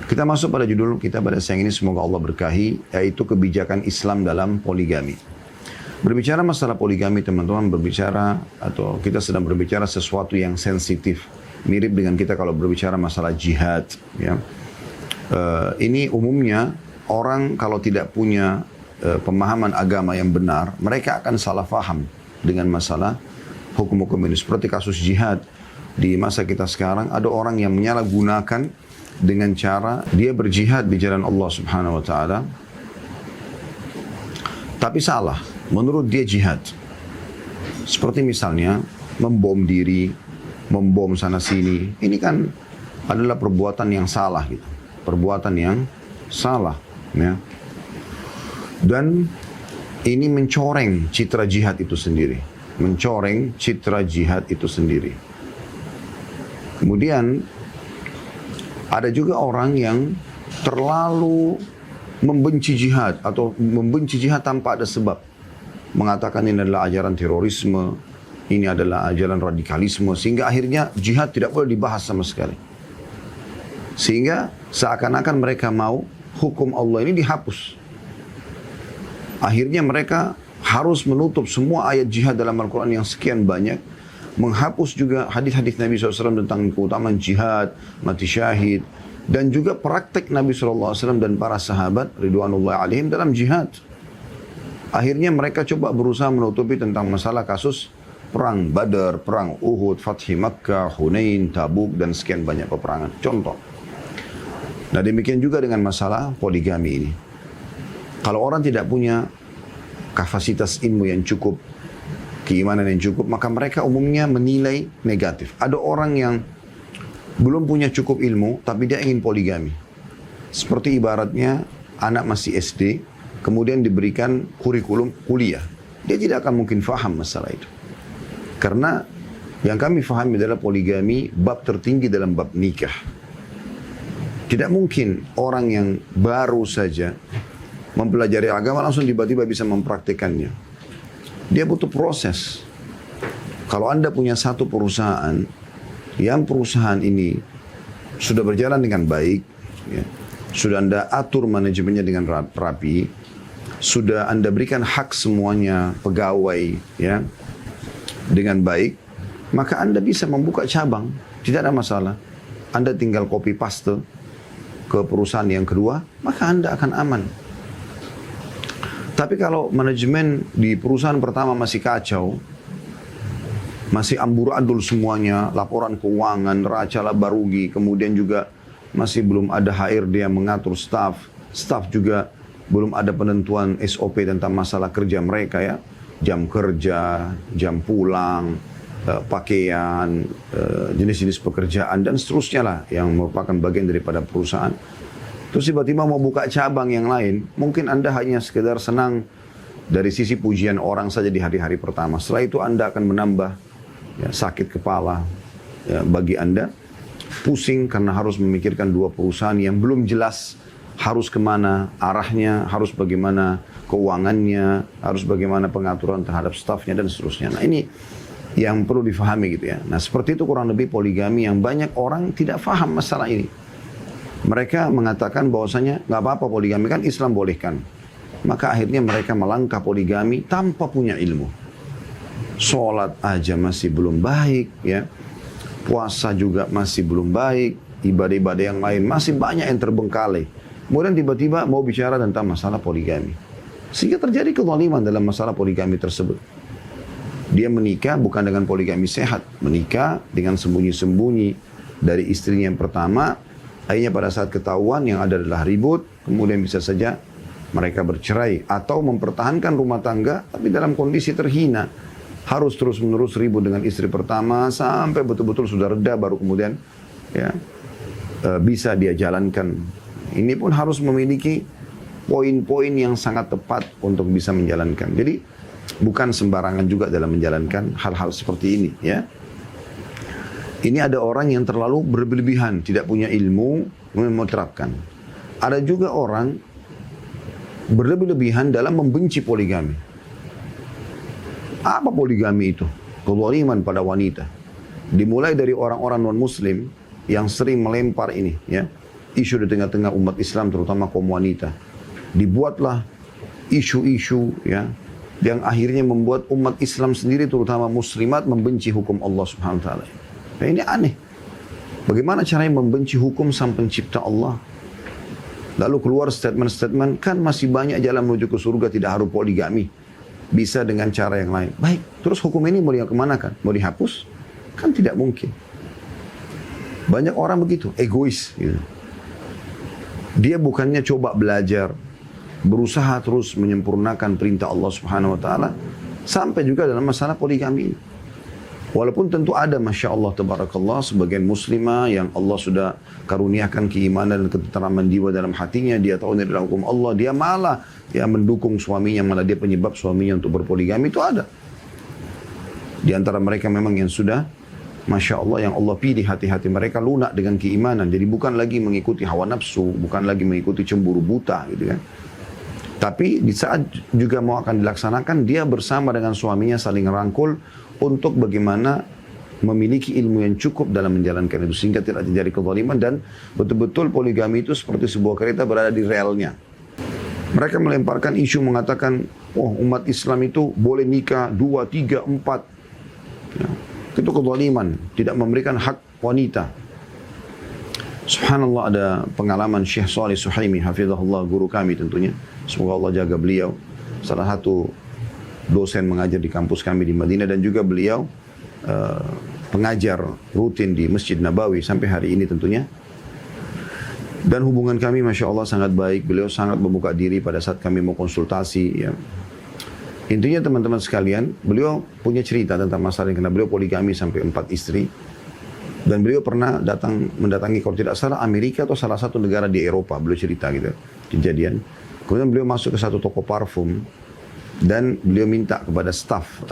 Kita masuk pada judul kita pada siang ini, semoga Allah berkahi, yaitu kebijakan Islam dalam poligami. Berbicara masalah poligami, teman-teman, berbicara atau kita sedang berbicara sesuatu yang sensitif. Mirip dengan kita kalau berbicara masalah jihad. Ya. Ini umumnya orang kalau tidak punya pemahaman agama yang benar, mereka akan salah faham dengan masalah hukum-hukum ini. Seperti kasus jihad di masa kita sekarang, ada orang yang menyalahgunakan dengan cara dia berjihad di jalan Allah Subhanahu wa taala, tapi salah menurut dia jihad. Seperti misalnya membom diri, membom sana sini. Ini kan adalah perbuatan yang salah gitu. Perbuatan yang salah, ya. Dan ini mencoreng citra jihad itu sendiri. Mencoreng citra jihad itu sendiri. Kemudian ada juga orang yang terlalu membenci jihad atau membenci jihad tanpa ada sebab. Mengatakan ini adalah ajaran terorisme, ini adalah ajaran radikalisme, sehingga akhirnya jihad tidak boleh dibahas sama sekali. Sehingga seakan-akan mereka mau hukum Allah ini dihapus. Akhirnya mereka harus menutup semua ayat jihad dalam Al-Quran yang sekian banyak, menghapus juga hadis-hadis Nabi SAW tentang keutamaan jihad, mati syahid, dan juga praktek Nabi SAW dan para sahabat ridwanullah alaihim dalam jihad. Akhirnya mereka coba berusaha menutupi tentang masalah kasus perang Badar, perang Uhud, Fathi Makkah, Hunain, Tabuk, dan sekian banyak peperangan. Contoh. Nah, demikian juga dengan masalah poligami ini. Kalau orang tidak punya kapasitas ilmu yang cukup, keimanan yang cukup, maka mereka umumnya menilai negatif. Ada orang yang belum punya cukup ilmu, tapi dia ingin poligami. Seperti ibaratnya anak masih SD, kemudian diberikan kurikulum kuliah. Dia tidak akan mungkin faham masalah itu. Karena yang kami fahami adalah poligami bab tertinggi dalam bab nikah. Tidak mungkin orang yang baru saja mempelajari agama langsung tiba-tiba bisa mempraktikannya. Dia butuh proses. Kalau Anda punya satu perusahaan, yang perusahaan ini sudah berjalan dengan baik, ya, sudah Anda atur manajemennya dengan rapi, sudah Anda berikan hak semuanya pegawai, ya, dengan baik, maka Anda bisa membuka cabang, tidak ada masalah. Anda tinggal copy paste ke perusahaan yang kedua, maka Anda akan aman. Tapi kalau manajemen di perusahaan pertama masih kacau, masih amburadul semuanya, laporan keuangan, neraca laba rugi, kemudian juga masih belum ada HRD yang mengatur staff juga belum ada penentuan SOP tentang masalah kerja mereka, ya, jam kerja, jam pulang, pakaian, jenis-jenis pekerjaan, dan seterusnya lah yang merupakan bagian daripada perusahaan. Terus tiba-tiba mau buka cabang yang lain, mungkin Anda hanya sekedar senang dari sisi pujian orang saja di hari-hari pertama. Setelah itu Anda akan menambah, ya, sakit kepala, ya, bagi Anda, pusing karena harus memikirkan dua perusahaan yang belum jelas harus kemana arahnya, harus bagaimana keuangannya, harus bagaimana pengaturan terhadap stafnya, dan seterusnya. Nah, ini yang perlu difahami gitu, ya. Nah, seperti itu kurang lebih poligami yang banyak orang tidak faham masalah ini. Mereka mengatakan bahwasanya nggak apa-apa poligami, kan Islam bolehkan. Maka akhirnya mereka melangkah poligami tanpa punya ilmu. Sholat aja masih belum baik, ya. Puasa juga masih belum baik. Ibadah-ibadah yang lain masih banyak yang terbengkalai. Kemudian tiba-tiba mau bicara tentang masalah poligami. Sehingga terjadi kezaliman dalam masalah poligami tersebut. Dia menikah bukan dengan poligami sehat. Menikah dengan sembunyi-sembunyi dari istrinya yang pertama. Akhirnya pada saat ketahuan yang ada adalah ribut. Kemudian bisa saja mereka bercerai. Atau mempertahankan rumah tangga tapi dalam kondisi terhina. Harus terus-menerus ribut dengan istri pertama. Sampai betul-betul sudah reda baru kemudian, ya, bisa dia jalankan. Ini pun harus memiliki poin-poin yang sangat tepat untuk bisa menjalankan. Jadi bukan sembarangan juga dalam menjalankan hal-hal seperti ini, ya. Ini ada orang yang terlalu berlebihan, tidak punya ilmu, menerapkan. Ada juga orang berlebihan dalam membenci poligami. Apa poligami itu? Kezaliman pada wanita. Dimulai dari orang-orang non-muslim yang sering melempar ini, ya. isu di tengah-tengah umat Islam, terutama kaum wanita. Dibuatlah isu-isu ya, yang akhirnya membuat umat Islam sendiri, terutama muslimat, membenci hukum Allah Subhanahu Wa Taala. Nah, ini aneh. Bagaimana caranya membenci hukum sang pencipta Allah? Lalu keluar statement-statement, kan masih banyak jalan menuju ke surga, tidak harus poligami. Bisa dengan cara yang lain. Baik, terus hukum ini mau kemanakan? Mau dihapus? Kan tidak mungkin. Banyak orang begitu, egois. Gitu. Dia bukannya coba belajar, berusaha terus menyempurnakan perintah Allah Subhanahu Wa Taala, sampai juga dalam masalah poligami. Walaupun tentu ada, Masya Allah, Tabarakallah, sebagian muslimah yang Allah sudah karuniakan keimanan dan ketenteraman jiwa dalam hatinya, dia tahu ini adalah hukum Allah, dia malah mendukung suaminya, malah dia penyebab suaminya untuk berpoligami, itu ada. Di antara mereka memang yang sudah, Masya Allah, yang Allah pilih hati-hati mereka lunak dengan keimanan, jadi bukan lagi mengikuti hawa nafsu, bukan lagi mengikuti cemburu buta, gitu kan. Tapi di saat juga mau akan dilaksanakan, dia bersama dengan suaminya saling rangkul untuk bagaimana memiliki ilmu yang cukup dalam menjalankan itu, sehingga tidak terjadi kezaliman, dan betul-betul poligami itu seperti sebuah kereta berada di relnya. Mereka melemparkan isu mengatakan, oh umat Islam itu boleh nikah 2, 3, 4. Ya, itu kezaliman, tidak memberikan hak wanita. Subhanallah, ada pengalaman Syekh Shalih Suhaimi, hafizahullah, guru kami tentunya. Semoga Allah jaga beliau. Salah satu dosen mengajar di kampus kami di Madinah, dan juga beliau pengajar rutin di Masjid Nabawi sampai hari ini tentunya. Dan hubungan kami Masya Allah sangat baik. Beliau sangat membuka diri pada saat kami mau konsultasi. Ya. Intinya teman-teman sekalian, beliau punya cerita tentang masalah ini, karena beliau poligami sampai 4 istri. Dan beliau pernah mendatangi, kalau tidak salah, Amerika atau salah satu negara di Eropa. Beliau cerita gitu, kejadian. Kemudian beliau masuk ke satu toko parfum, dan beliau minta kepada staf,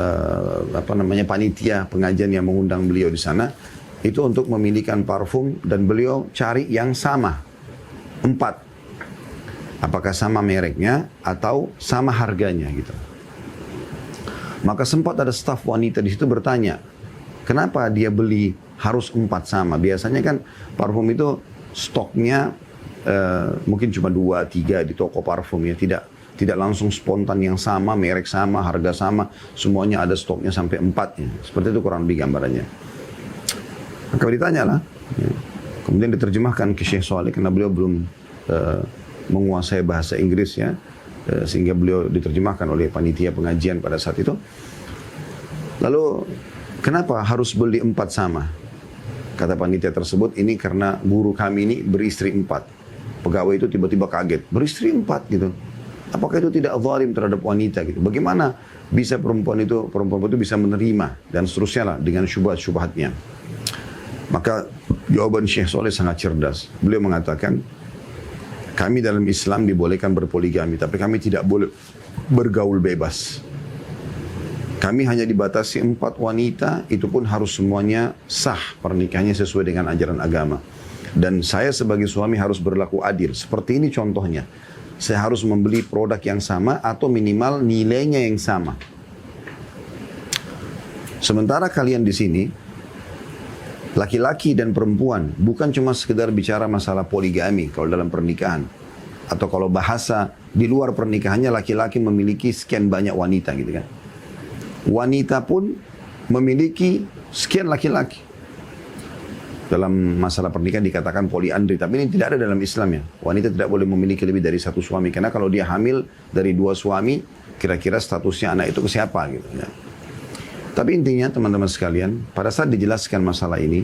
panitia pengajian yang mengundang beliau di sana, itu untuk memilihkan parfum, dan beliau cari yang sama, 4. Apakah sama mereknya atau sama harganya gitu. Maka sempat ada staf wanita di situ bertanya, kenapa dia beli harus 4 sama? Biasanya kan parfum itu stoknya mungkin cuma 2, 3 di toko parfum ya, tidak langsung spontan yang sama, merek sama, harga sama, semuanya ada stoknya sampai 4 ya. Seperti itu kurang lebih gambarannya. Maka ditanyalah, ya. Kemudian diterjemahkan ke Syekh Shalih, karena beliau belum menguasai bahasa Inggris ya, sehingga beliau diterjemahkan oleh panitia pengajian pada saat itu. Lalu, kenapa harus beli 4 sama? Kata panitia tersebut, ini karena guru kami ini beristri 4. Pegawai itu tiba-tiba kaget, beristri 4 gitu. Apakah itu tidak zalim terhadap wanita gitu? Bagaimana bisa perempuan itu bisa menerima dan seterusnya lah dengan syubhat-syubhatnya. Maka jawaban Syekh Shalih sangat cerdas. Beliau mengatakan, kami dalam Islam dibolehkan berpoligami, tapi kami tidak boleh bergaul bebas. Kami hanya dibatasi 4 wanita, itu pun harus semuanya sah pernikahannya sesuai dengan ajaran agama. Dan saya sebagai suami harus berlaku adil. Seperti ini contohnya. Saya harus membeli produk yang sama atau minimal nilainya yang sama. Sementara kalian di sini, laki-laki dan perempuan, bukan cuma sekedar bicara masalah poligami kalau dalam pernikahan. Atau kalau bahasa di luar pernikahannya, laki-laki memiliki sekian banyak wanita gitu kan. Wanita pun memiliki sekian laki-laki. Dalam masalah pernikahan dikatakan poliandri, tapi ini tidak ada dalam Islam ya. Wanita tidak boleh memiliki lebih dari 1 suami, karena kalau dia hamil dari 2 suami, kira-kira statusnya anak itu ke siapa gitu ya. Tapi intinya teman-teman sekalian, pada saat dijelaskan masalah ini,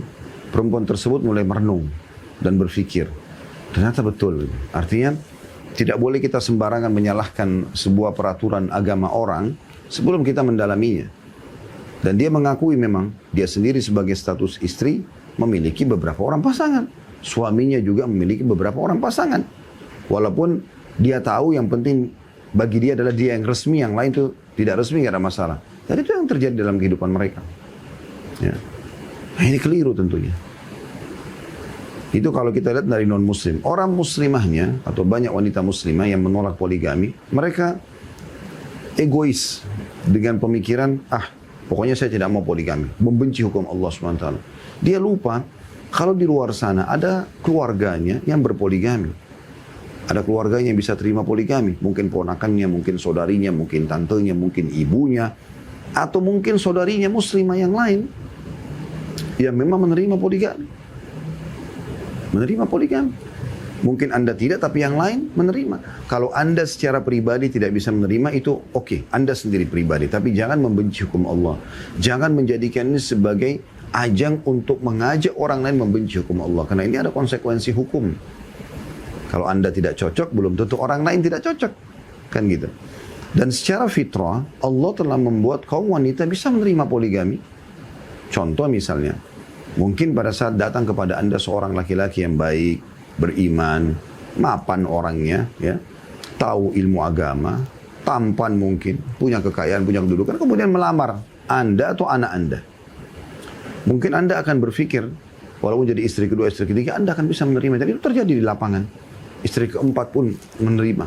perempuan tersebut mulai merenung dan berpikir, ternyata betul. Artinya tidak boleh kita sembarangan menyalahkan sebuah peraturan agama orang sebelum kita mendalaminya. Dan dia mengakui memang dia sendiri sebagai status istri memiliki beberapa orang pasangan. Suaminya juga memiliki beberapa orang pasangan. Walaupun dia tahu yang penting bagi dia adalah dia yang resmi, yang lain itu tidak resmi, tidak ada masalah. Dan itu yang terjadi dalam kehidupan mereka. Ya. Nah, ini keliru tentunya. Itu kalau kita lihat dari non-muslim. Orang muslimahnya atau banyak wanita muslimah yang menolak poligami, mereka egois dengan pemikiran, pokoknya saya tidak mau poligami, membenci hukum Allah SWT. Dia lupa Kalau di luar sana ada keluarganya yang berpoligami. Ada keluarganya yang bisa terima poligami. Mungkin ponakannya, mungkin saudarinya, mungkin tantenya, mungkin ibunya. Atau mungkin saudarinya muslimah yang lain. Yang memang menerima poligami. Menerima poligami. Mungkin Anda tidak, tapi yang lain menerima. Kalau Anda secara pribadi tidak bisa menerima, itu oke. Anda sendiri pribadi. Tapi jangan membenci hukum Allah. Jangan menjadikan ini sebagai ajang untuk mengajak orang lain membenci hukum Allah. Karena ini ada konsekuensi hukum. Kalau Anda tidak cocok, belum tentu orang lain tidak cocok. Kan gitu. Dan secara fitrah, Allah telah membuat kaum wanita bisa menerima poligami. Contoh misalnya, mungkin pada saat datang kepada Anda seorang laki-laki yang baik, beriman, mapan orangnya, ya, tahu ilmu agama, tampan mungkin, punya kekayaan, punya kedudukan, kemudian melamar Anda atau anak Anda. Mungkin Anda akan berpikir, walaupun jadi istri kedua, istri ketiga, Anda akan bisa menerima. Jadi itu terjadi di lapangan. Istri keempat pun menerima.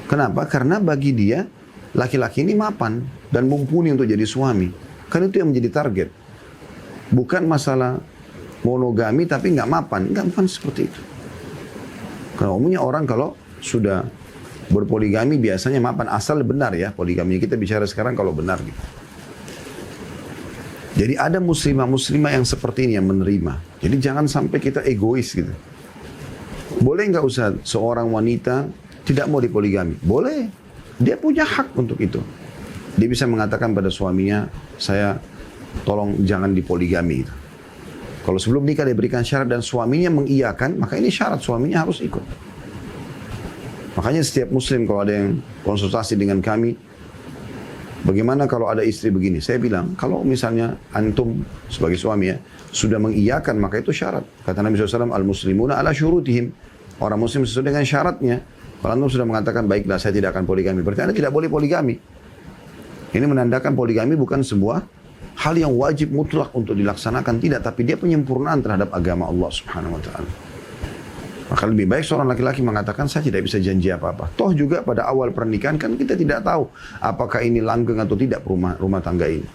Kenapa? Karena bagi dia, laki-laki ini mapan dan mumpuni untuk jadi suami. Kan itu yang menjadi target. Bukan masalah monogami tapi nggak mapan. Nggak, bukan seperti itu. Karena umumnya orang kalau sudah berpoligami biasanya mapan. Asal benar ya poligami. Kita bicara sekarang kalau benar gitu. Jadi ada muslimah-muslimah yang seperti ini yang menerima. Jadi jangan sampai kita egois gitu. Boleh nggak Ustaz seorang wanita tidak mau dipoligami? Boleh. Dia punya hak untuk itu. Dia bisa mengatakan pada suaminya, saya tolong jangan dipoligami gitu. Kalau sebelum nikah dia berikan syarat dan suaminya mengiyakan, maka ini syarat suaminya harus ikut. Makanya setiap muslim kalau ada yang konsultasi dengan kami, bagaimana kalau ada istri begini? Saya bilang, kalau misalnya antum sebagai suami ya, sudah mengiyakan maka itu syarat. Kata Nabi SAW, al-muslimuna ala syurutihim. Orang muslim sesuai dengan syaratnya. Kalau antum sudah mengatakan, baiklah saya tidak akan poligami. Berarti anda tidak boleh poligami. Ini menandakan poligami bukan sebuah hal yang wajib mutlak untuk dilaksanakan. Tidak, tapi dia penyempurnaan terhadap agama Allah Subhanahu Wa Taala. Maka lebih baik seorang laki-laki mengatakan saya tidak bisa janji apa-apa. Toh juga pada awal pernikahan kan kita tidak tahu apakah ini langgeng atau tidak rumah tangga ini.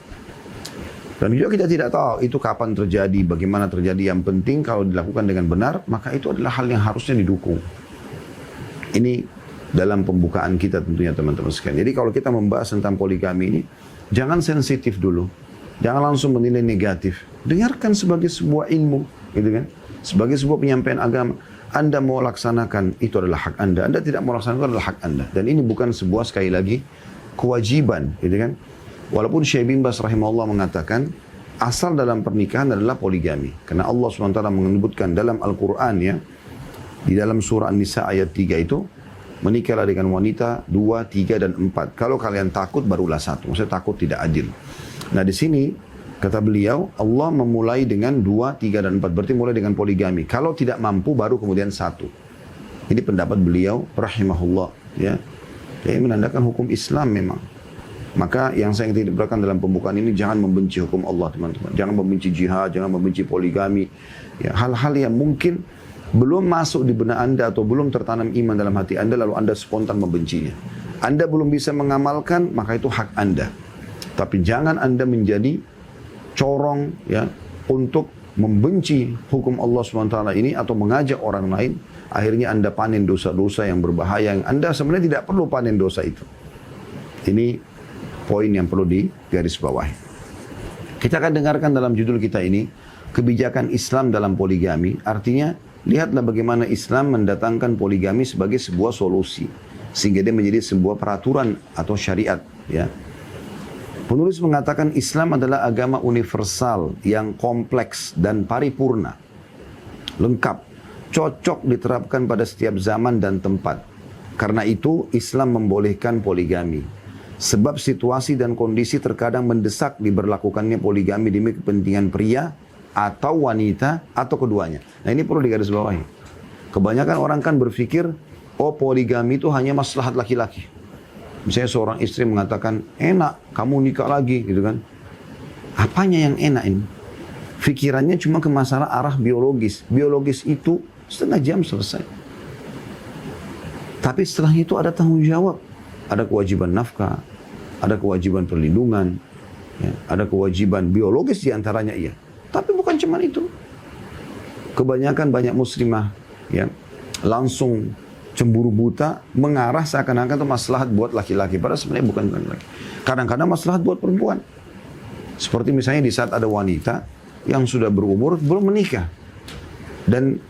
Dan juga kita tidak tahu itu kapan terjadi, bagaimana terjadi. Yang penting kalau dilakukan dengan benar, maka itu adalah hal yang harusnya didukung. Ini dalam pembukaan kita tentunya teman-teman sekalian. Jadi kalau kita membahas tentang poligami ini, jangan sensitif dulu. Jangan langsung menilai negatif. Dengarkan sebagai sebuah ilmu, gitu kan? Sebagai sebuah penyampaian agama. Anda mau laksanakan, itu adalah hak Anda. Anda tidak mau laksanakan, itu adalah hak Anda. Dan ini bukan sebuah, sekali lagi, kewajiban. Gitu kan? Walaupun Syekh bin Baz rahimahullah mengatakan, asal dalam pernikahan adalah poligami. Karena Allah SWT menyebutkan dalam Al-Quran ya, di dalam surah An-Nisa ayat 3 itu, menikahlah dengan wanita 2, 3, dan 4. Kalau kalian takut, barulah 1. Maksudnya takut tidak adil. Nah di sini, kata beliau, Allah memulai dengan 2, 3, dan 4. Berarti mulai dengan poligami. Kalau tidak mampu, baru kemudian 1. Ini pendapat beliau, rahimahullah. Ya. Ini menandakan hukum Islam memang. Maka yang saya ingin diberikan dalam pembukaan ini, jangan membenci hukum Allah, teman-teman. Jangan membenci jihad, jangan membenci poligami. Ya, hal-hal yang mungkin belum masuk di benak Anda atau belum tertanam iman dalam hati Anda, lalu Anda spontan membencinya. Anda belum bisa mengamalkan, maka itu hak Anda. Tapi jangan Anda menjadi corong ya untuk membenci hukum Allah SWT ini atau mengajak orang lain, akhirnya Anda panen dosa-dosa yang berbahaya yang Anda sebenarnya tidak perlu panen dosa itu. Ini poin yang perlu digarisbawahi. Kita akan dengarkan dalam judul kita ini, kebijakan Islam dalam poligami. Artinya, lihatlah bagaimana Islam mendatangkan poligami sebagai sebuah solusi, sehingga dia menjadi sebuah peraturan atau syariat. Ya. Penulis mengatakan Islam adalah agama universal yang kompleks dan paripurna, lengkap, cocok diterapkan pada setiap zaman dan tempat. Karena itu Islam membolehkan poligami. Sebab situasi dan kondisi terkadang mendesak diberlakukannya poligami demi kepentingan pria atau wanita atau keduanya. Nah ini perlu digarisbawahi. Kebanyakan orang kan berpikir, oh poligami itu hanya maslahat laki-laki. Misalnya seorang istri mengatakan, enak kamu nikah lagi gitu kan. Apanya yang enak ini? Pikirannya cuma ke masalah arah biologis. Biologis itu setengah jam selesai. Tapi setelah itu ada tanggung jawab. Ada kewajiban nafkah, ada kewajiban perlindungan, ya, ada kewajiban biologis diantaranya iya. Tapi bukan cuma itu. kebanyakan banyak muslimah ya langsung cemburu buta, mengarah seakan-akan itu maslahat buat laki-laki, padahal sebenarnya bukan laki. Kadang-kadang maslahat buat perempuan. Seperti misalnya di saat ada wanita yang sudah berumur belum menikah dan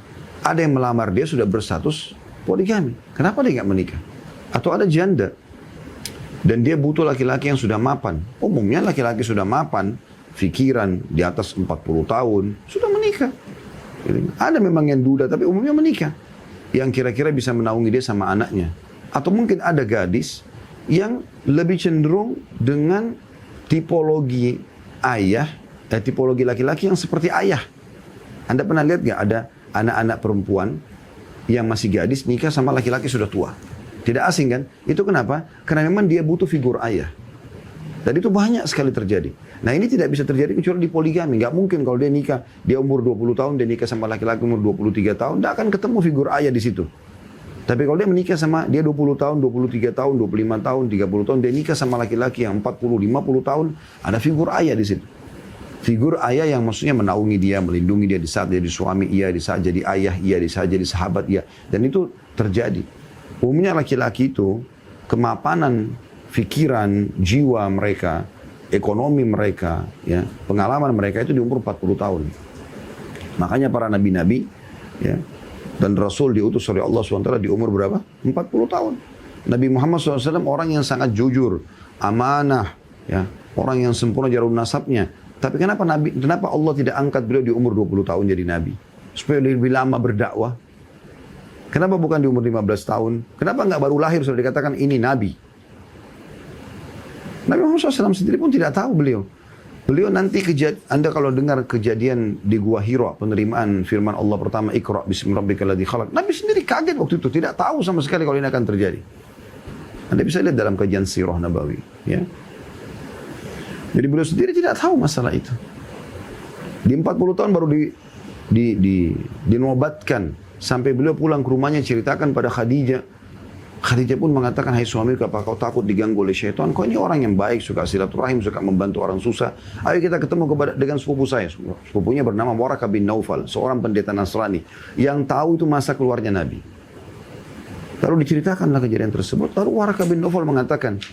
ada yang melamar dia sudah berstatus poligami, kenapa dia nggak menikah? Atau ada janda dan dia butuh laki-laki yang sudah mapan. Umumnya laki-laki sudah mapan, pikiran di atas 40 tahun sudah menikah. Ada memang yang duda tapi umumnya menikah, yang kira-kira bisa menaungi dia sama anaknya. Atau mungkin ada gadis yang lebih cenderung dengan tipologi ayah, tipologi laki-laki yang seperti ayah. Anda pernah lihat gak ada anak-anak perempuan yang masih gadis nikah sama laki-laki sudah tua? Tidak asing kan? Itu kenapa? Karena memang dia butuh figur ayah. Dan itu banyak sekali terjadi. Nah ini tidak bisa terjadi kecuali di poligami. Gak mungkin kalau dia nikah, dia umur 20 tahun, dia nikah sama laki-laki umur 23 tahun, tidak akan ketemu figur ayah di situ. Tapi kalau dia menikah sama, dia 20 tahun, 23 tahun, 25 tahun, 30 tahun, dia nikah sama laki-laki yang 40, 50 tahun, ada figur ayah di situ. Figur ayah yang maksudnya menaungi dia, melindungi dia di saat jadi suami, iya, di saat jadi ayah, iya, di saat jadi sahabat, iya. Dan itu terjadi. Umumnya laki-laki itu, kemapanan pikiran, jiwa mereka, ekonomi mereka, ya, pengalaman mereka itu di umur 40 tahun. Makanya para nabi-nabi, ya, dan Rasul diutus oleh Allah SWT di umur berapa? 40 tahun. Nabi Muhammad SAW orang yang sangat jujur, amanah, ya, orang yang sempurna jalur nasabnya. Tapi kenapa Allah tidak angkat beliau di umur 20 tahun jadi nabi? Supaya lebih lama berdakwah. Kenapa bukan di umur 15 tahun? Kenapa nggak baru lahir sudah dikatakan ini nabi? Nabi Muhammad SAW sendiri pun tidak tahu beliau. Beliau nanti Anda kalau dengar kejadian di Gua Hira, penerimaan firman Allah pertama, Iqra bismi rabbikal ladzi khalaq. Nabi sendiri kaget waktu itu, tidak tahu sama sekali kalau ini akan terjadi. Anda bisa lihat dalam kajian Sirah Nabawi, ya. Jadi beliau sendiri tidak tahu masalah itu. Di 40 tahun baru dinobatkan sampai beliau pulang ke rumahnya ceritakan pada Khadijah. Khadijah pun mengatakan, hai suamiku, apa kau takut diganggu oleh syaitan? Kau ini orang yang baik, suka silaturahim, suka membantu orang susah. Ayo kita ketemu dengan sepupu saya. Sepupunya bernama Waraqah bin Naufal, seorang pendeta Nasrani. Yang tahu itu masa keluarnya Nabi. Lalu diceritakanlah kejadian tersebut. Lalu Waraqah bin Naufal mengatakan,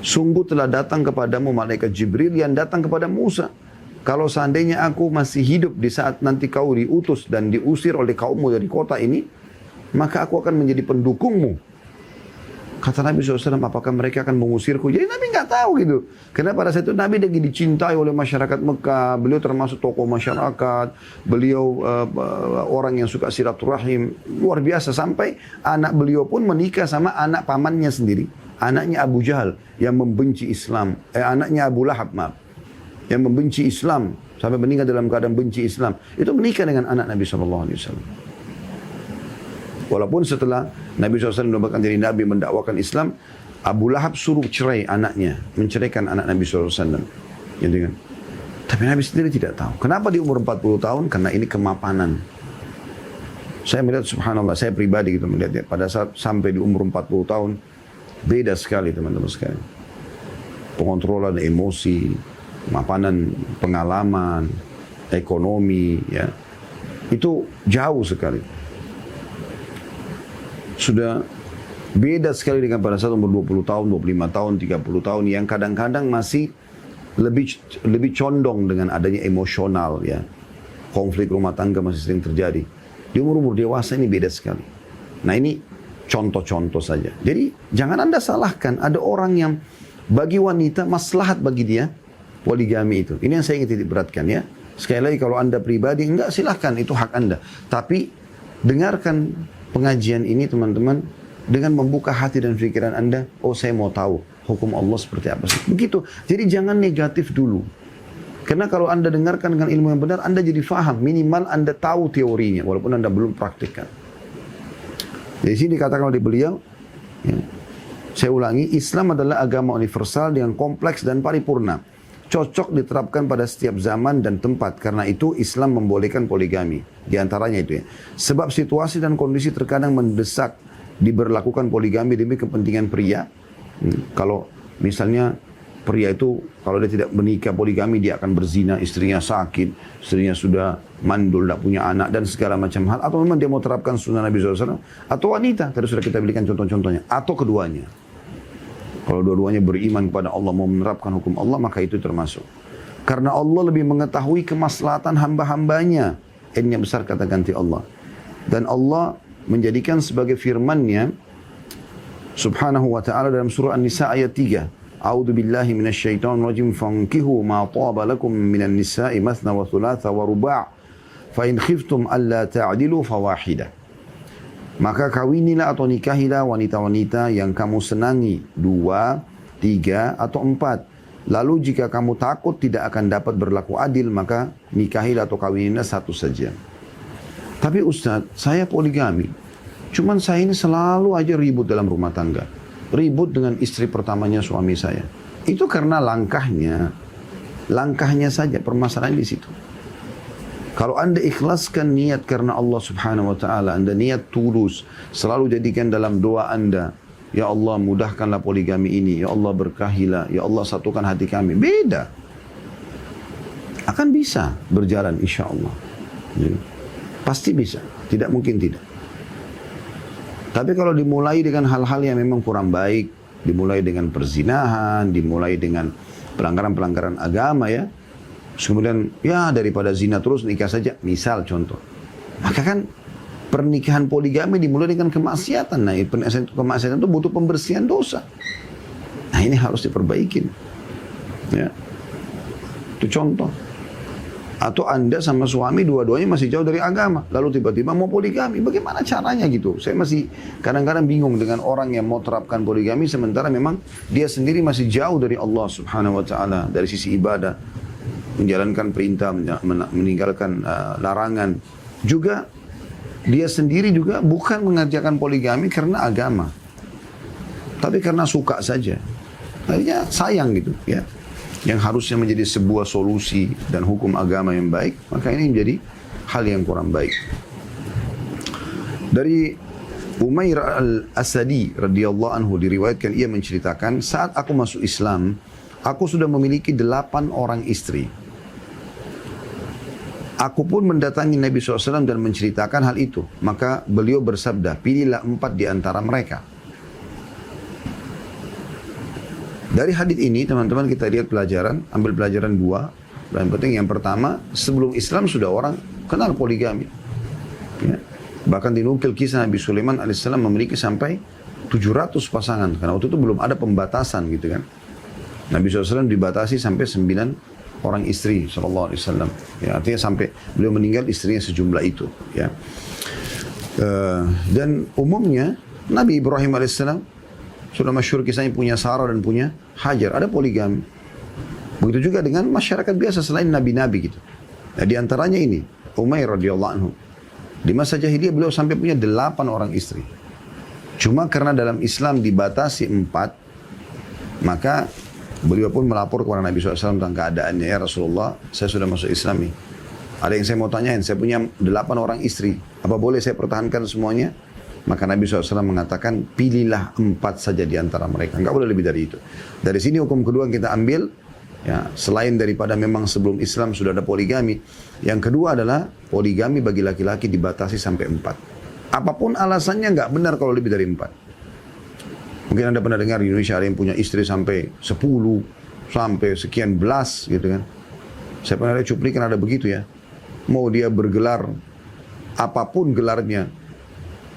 sungguh telah datang kepadamu malaikat Jibril yang datang kepada Musa. Kalau seandainya aku masih hidup di saat nanti kau diutus dan diusir oleh kaummu dari kota ini, maka aku akan menjadi pendukungmu. Kata Nabi SAW, apakah mereka akan mengusirku? Jadi Nabi nggak tahu gitu. Karena pada saat itu Nabi lagi dicintai oleh masyarakat Mekah. Beliau termasuk tokoh masyarakat. Beliau orang yang suka silaturahim. Luar biasa. Sampai anak beliau pun menikah sama anak pamannya sendiri. Anaknya Abu Jahal yang membenci Islam. Anaknya Abu Lahab, maaf. Yang membenci Islam. Sampai meninggal dalam keadaan benci Islam. Itu menikah dengan anak Nabi SAW. Walaupun setelah Nabi SAW mendapatkan jadi Nabi mendakwakan Islam, Abu Lahab suruh cerai anaknya, menceraikan anak Nabi SAW. Gitu kan? Tapi Nabi sendiri tidak tahu. Kenapa di umur 40 tahun? Karena ini kemapanan. Saya melihat subhanallah, saya pribadi gitu melihat ya, pada saat sampai di umur 40 tahun, beda sekali teman-teman sekalian. Pengontrolan emosi, kemapanan pengalaman, ekonomi, ya, itu jauh sekali. Sudah beda sekali dengan pada saat umur 20 tahun, 25 tahun, 30 tahun yang kadang-kadang masih lebih condong dengan adanya emosional, ya. Konflik rumah tangga masih sering terjadi. Di umur-umur dewasa ini beda sekali. Nah ini contoh-contoh saja. Jadi jangan Anda salahkan ada orang yang bagi wanita maslahat bagi dia poligami itu. Ini yang saya ingin titik beratkan, ya. Sekali lagi kalau Anda pribadi enggak, silahkan, itu hak Anda. Tapi dengarkan pengajian ini teman-teman dengan membuka hati dan pikiran Anda. Oh, saya mau tahu hukum Allah seperti apa sih. Begitu. Jadi jangan negatif dulu. Karena kalau Anda dengarkan dengan ilmu yang benar, Anda jadi faham. Minimal Anda tahu teorinya walaupun Anda belum praktikkan. Di sini dikatakan oleh beliau, ya, saya ulangi, Islam adalah agama universal yang kompleks dan paripurna. Cocok diterapkan pada setiap zaman dan tempat. Karena itu Islam membolehkan poligami. Di antaranya itu, ya. Sebab situasi dan kondisi terkadang mendesak diberlakukan poligami demi kepentingan pria. Kalau misalnya pria itu kalau dia tidak menikah poligami dia akan berzina, istrinya sakit, istrinya sudah mandul, tidak punya anak dan segala macam hal. Atau memang dia mau terapkan sunnah Nabi SAW. Atau wanita, tadi sudah kita berikan contoh-contohnya. Atau keduanya. Kalau dua-duanya beriman kepada Allah, mau menerapkan hukum Allah, maka itu termasuk. Karena Allah lebih mengetahui kemaslahatan hamba-hambanya. N-nya besar kata ganti Allah. Dan Allah menjadikan sebagai firman-Nya Subhanahu wa ta'ala dalam surah An-Nisa ayat 3. A'udzu billahi minasyaitonir rajim fankihu ma taba lakum minan nisa'i mathna wa thulatha wa ruba' fa in khiftum alla ta'dilu fawahida. Maka kawinilah atau nikahilah wanita-wanita yang kamu senangi 2, 3 atau 4. Lalu jika kamu takut tidak akan dapat berlaku adil maka nikahilah atau kawinilah satu saja. Tapi Ustaz, saya poligami. Cuman saya ini selalu aja ribut dalam rumah tangga. Ribut dengan istri pertamanya suami saya. Itu karena langkahnya saja permasalahan di situ. Kalau Anda ikhlaskan niat karena Allah Subhanahu wa taala, Anda niat tulus, selalu jadikan dalam doa Anda, ya Allah mudahkanlah poligami ini, ya Allah berkahilah, ya Allah satukan hati kami. Beda. Akan bisa berjalan insya-Allah. Pasti bisa, tidak mungkin tidak. Tapi kalau dimulai dengan hal-hal yang memang kurang baik, dimulai dengan perzinahan, dimulai dengan pelanggaran-pelanggaran agama ya, kemudian ya daripada zina terus nikah saja, misal contoh. Maka kan pernikahan poligami dimulai dengan kemaksiatan. Nah, kemaksiatan itu butuh pembersihan dosa. Nah, ini harus diperbaikin. Ya. Itu contoh. Atau Anda sama suami dua-duanya masih jauh dari agama. Lalu tiba-tiba mau poligami. Bagaimana caranya gitu? Saya masih kadang-kadang bingung dengan orang yang mau terapkan poligami. Sementara memang dia sendiri masih jauh dari Allah Subhanahu wa ta'ala. Dari sisi ibadah. Menjalankan perintah, meninggalkan larangan. Juga dia sendiri juga bukan mengerjakan poligami karena agama. Tapi karena suka saja. Akhirnya sayang gitu ya. Yang harusnya menjadi sebuah solusi dan hukum agama yang baik, maka ini menjadi hal yang kurang baik. Dari Umair al-Asadi radhiyallahu anhu diriwayatkan ia menceritakan, saat aku masuk Islam, aku sudah memiliki 8 orang istri. Aku pun mendatangi Nabi SAW dan menceritakan hal itu. Maka beliau bersabda, pilihlah 4 di antara mereka. Dari hadis ini teman-teman kita lihat pelajaran, ambil pelajaran 2. Dan penting yang pertama, sebelum Islam sudah orang kenal poligami. Ya. Bahkan dinukil kisah Nabi Sulaiman alaihissalam memiliki sampai 700 pasangan. Karena waktu itu belum ada pembatasan gitu kan. Nabi SAW dibatasi sampai 9 orang istri sallallahu alaihi wasallam. Ya, artinya sampai beliau meninggal istrinya sejumlah itu. Ya. Dan umumnya Nabi Ibrahim alaihissalam sudah masyhur kisahnya punya Sarah dan punya Hajar. Ada poligami. Begitu juga dengan masyarakat biasa selain nabi-nabi gitu. Nah, di antaranya ini Umair radhiyallahu anhu. Di masa jahiliyah beliau sampai punya 8 orang istri. Cuma karena dalam Islam dibatasi 4, maka beliau pun melapor kepada Nabi SAW tentang keadaannya. Ya Rasulullah, saya sudah masuk Islam nih. Ada yang saya mau tanyain, saya punya 8 orang istri. Apa boleh saya pertahankan semuanya? Maka Nabi SAW mengatakan, pilihlah 4 saja di antara mereka. Enggak boleh lebih dari itu. Dari sini hukum kedua yang kita ambil, ya, selain daripada memang sebelum Islam sudah ada poligami. Yang kedua adalah poligami bagi laki-laki dibatasi sampai 4. Apapun alasannya enggak benar kalau lebih dari 4. Mungkin Anda pernah dengar di Indonesia ada yang punya istri sampai 10, sampai sekian belas gitu kan. Saya pernah lihat cuplikan ada begitu ya. Mau dia bergelar, apapun gelarnya.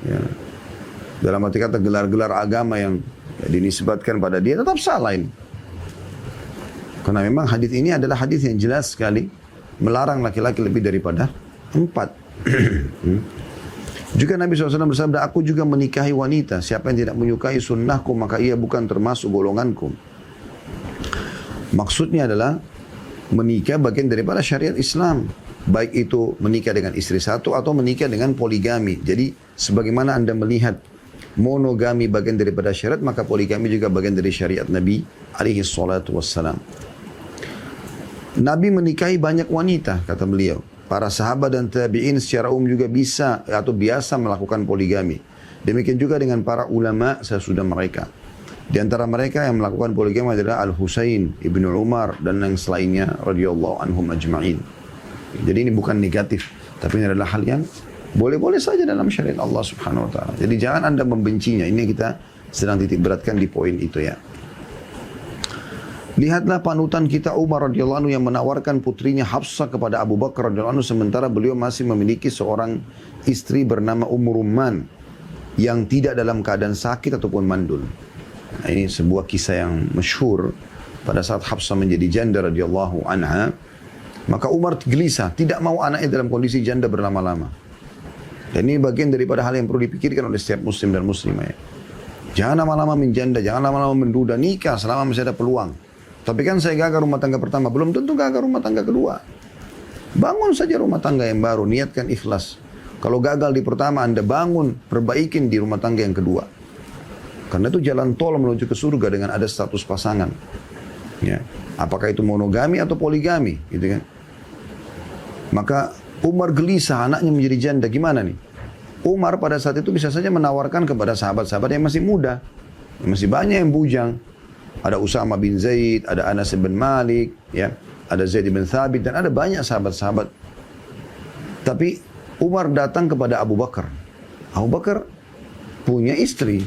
Ya. Dalam arti kata gelar-gelar agama yang dinisbatkan pada dia tetap salah ini. Karena memang hadis ini adalah hadis yang jelas sekali melarang laki-laki lebih daripada 4. Juga Nabi SAW bersabda, aku juga menikahi wanita. Siapa yang tidak menyukai sunnahku maka ia bukan termasuk golonganku. Maksudnya adalah menikah bagian daripada syariat Islam. Baik itu menikah dengan istri satu atau menikah dengan poligami. Jadi sebagaimana Anda melihat monogami bagian daripada syariat, maka poligami juga bagian dari syariat Nabi alaihi salatu wassalam. Nabi menikahi banyak wanita, kata beliau. Para sahabat dan tabi'in secara umum juga bisa atau biasa melakukan poligami. Demikian juga dengan para ulama sesudah mereka. Di antara mereka yang melakukan poligami adalah Al-Husain, Ibnu Umar, dan yang selainnya radhiyallahu anhum ajma'in. Jadi ini bukan negatif, tapi ini adalah hal yang boleh-boleh saja dalam syariat Allah Subhanahu wa taala. Jadi jangan Anda membencinya. Ini kita sedang titik beratkan di poin itu ya. Lihatlah panutan kita Umar radhiyallahu anhu yang menawarkan putrinya Hafsah kepada Abu Bakar radhiyallahu anhu sementara beliau masih memiliki seorang istri bernama Rumman yang tidak dalam keadaan sakit ataupun mandul. Nah, ini sebuah kisah yang masyhur pada saat Hafsah menjadi janda radhiyallahu anha, maka Umar gelisah, tidak mau anaknya dalam kondisi janda berlama-lama. Dan ini bagian daripada hal yang perlu dipikirkan oleh setiap muslim dan muslimah ya. Jangan lama-lama menjanda, jangan lama-lama menduda, nikah selama masih ada peluang. Tapi kan saya gagal rumah tangga pertama, belum tentu gagal rumah tangga kedua. Bangun saja rumah tangga yang baru, niatkan ikhlas. Kalau gagal di pertama, Anda bangun, perbaikin di rumah tangga yang kedua. Karena itu jalan tol menuju ke surga dengan ada status pasangan. Ya. Apakah itu monogami atau poligami, gitu kan? Maka Umar gelisah, anaknya menjadi janda, gimana nih? Umar pada saat itu bisa saja menawarkan kepada sahabat-sahabat yang masih muda. Masih banyak yang bujang. Ada Usama bin Zaid, ada Anas bin Malik, ya, ada Zaid bin Thabit, dan ada banyak sahabat-sahabat. Tapi Umar datang kepada Abu Bakar. Abu Bakar punya istri